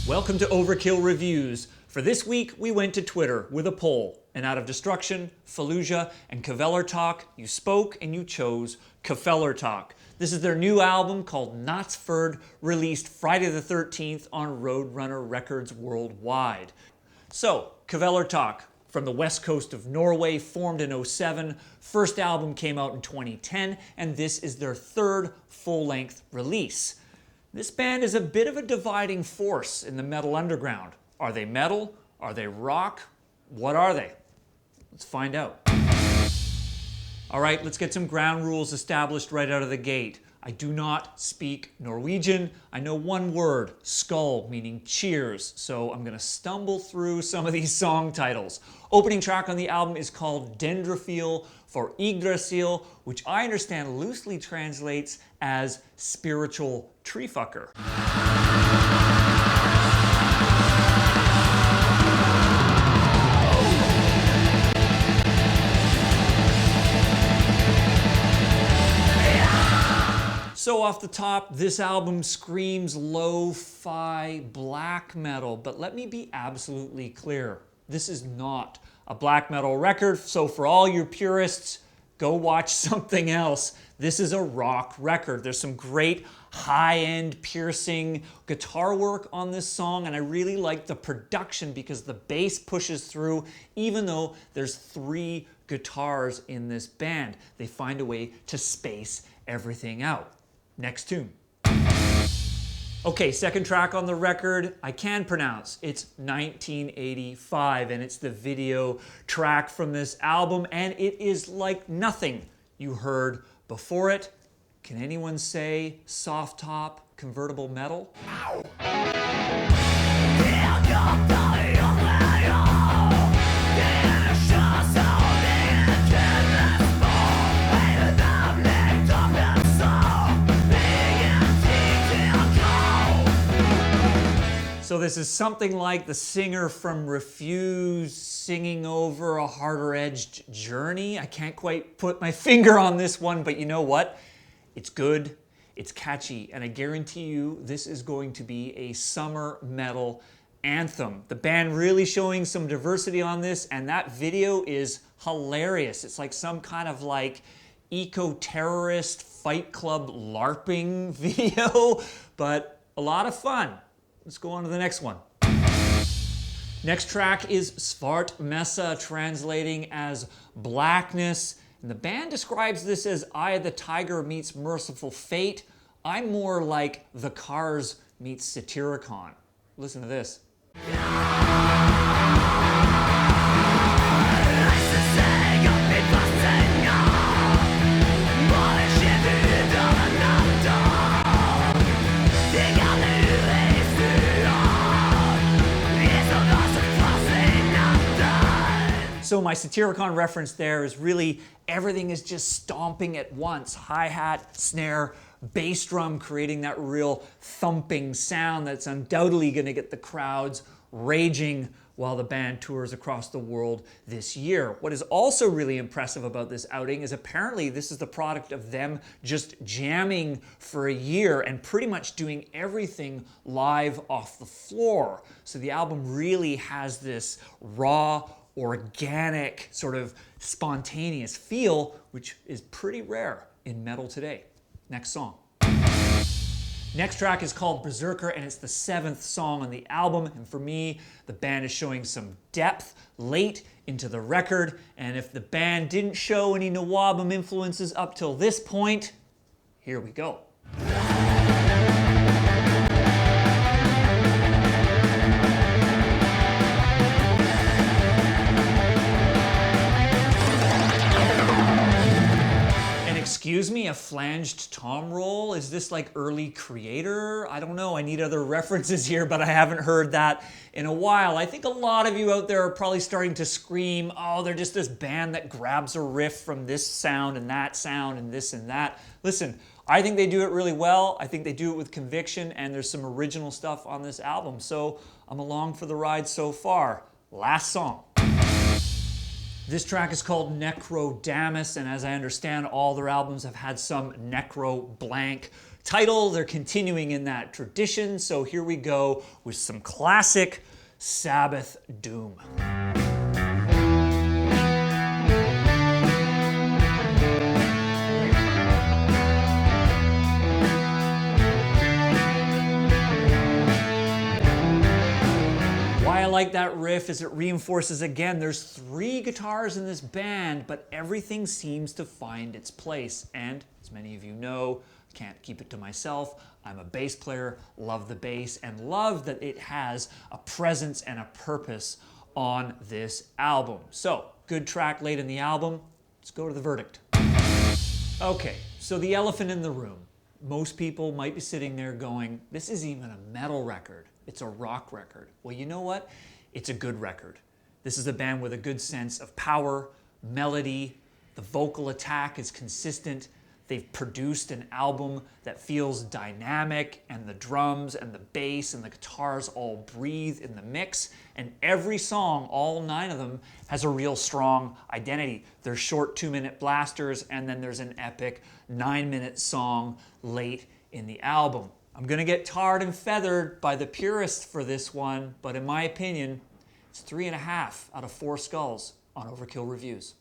Welcome to Overkill Reviews. For this week, we went to Twitter with a poll. And out of Destruction, Fallujah, and Kvelertak, you spoke and you chose Kvelertak. This is their new album called Nattesferd, released Friday the 13th on Roadrunner Records worldwide. So, Kvelertak, from the west coast of Norway, formed in 2007. First album came out in 2010, and this is their third full-length release. This band is a bit of a dividing force in the metal underground. Are they metal? Are they rock? What are they? Let's find out. All right, let's get some ground rules established right out of the gate. I do not speak Norwegian. I know one word, skull, meaning cheers, so I'm gonna stumble through some of these song titles. Opening track on the album is called Dendrophil for Yggdrasil, which I understand loosely translates as spiritual tree fucker. So off the top, this album screams lo-fi black metal, but let me be absolutely clear. This is not a black metal record, so for all your purists, go watch something else. This is a rock record. There's some great high-end piercing guitar work on this song, and I really like the production because the bass pushes through even though there's 3 guitars in this band. They find a way to space everything out. Next tune. Okay, second track on the record, I can pronounce. It's 1985, and it's the video track from this album, and it is like nothing you heard before it. Can anyone say soft top convertible metal? Ow. So this is something like the singer from Refuse singing over a harder-edged journey. I can't quite put my finger on this one, but you know what? It's good, it's catchy, and I guarantee you this is going to be a summer metal anthem. The band really showing some diversity on this, and that video is hilarious. It's like some kind of like eco-terrorist Fight Club LARPing video, but a lot of fun. Let's go on to the next one. Next track is Spart Meza, translating as blackness. And the band describes this as Eye of the Tiger meets Merciful Fate. I'm more like The Cars meets Satyricon. Listen to this. So my Satyricon reference there is really everything is just stomping at once. Hi-hat, snare, bass drum, creating that real thumping sound that's undoubtedly going to get the crowds raging while the band tours across the world this year. What is also really impressive about this outing is apparently this is the product of them just jamming for a year and pretty much doing everything live off the floor. So the album really has this raw, organic, sort of spontaneous feel, which is pretty rare in metal today. Next song. Next track is called Berserker, and it's the 7th song on the album. And for me, the band is showing some depth late into the record. And if the band didn't show any Nawabum influences up till this point, here we go. Excuse me, a flanged tom roll? Is this like early Creator? I don't know, I need other references here, but I haven't heard that in a while. I think a lot of you out there are probably starting to scream, oh, they're just this band that grabs a riff from this sound and this and that. Listen, I think they do it really well. I think they do it with conviction, and there's some original stuff on this album. So I'm along for the ride so far. Last song. This track is called Necro Damus, and as I understand, all their albums have had some necro blank title. They're continuing in that tradition, so here we go with some classic Sabbath doom. Why I like that riff is it reinforces again, there's 3 guitars in this band, but everything seems to find its place. And as many of you know, can't keep it to myself, I'm a bass player, love the bass, and love that it has a presence and a purpose on this album. So, good track late in the album, let's go to the verdict. Okay, so the elephant in the room. Most people might be sitting there going, this isn't even a metal record, it's a rock record. Well, you know what? It's a good record. This is a band with a good sense of power, melody, the vocal attack is consistent. They've produced an album that feels dynamic, and the drums and the bass and the guitars all breathe in the mix. And every song, all 9 of them, has a real strong identity. There's short 2-minute blasters, and then there's an epic 9-minute song late in the album. I'm gonna get tarred and feathered by the purists for this one, but in my opinion, it's 3.5 out of 4 skulls on Overkill Reviews.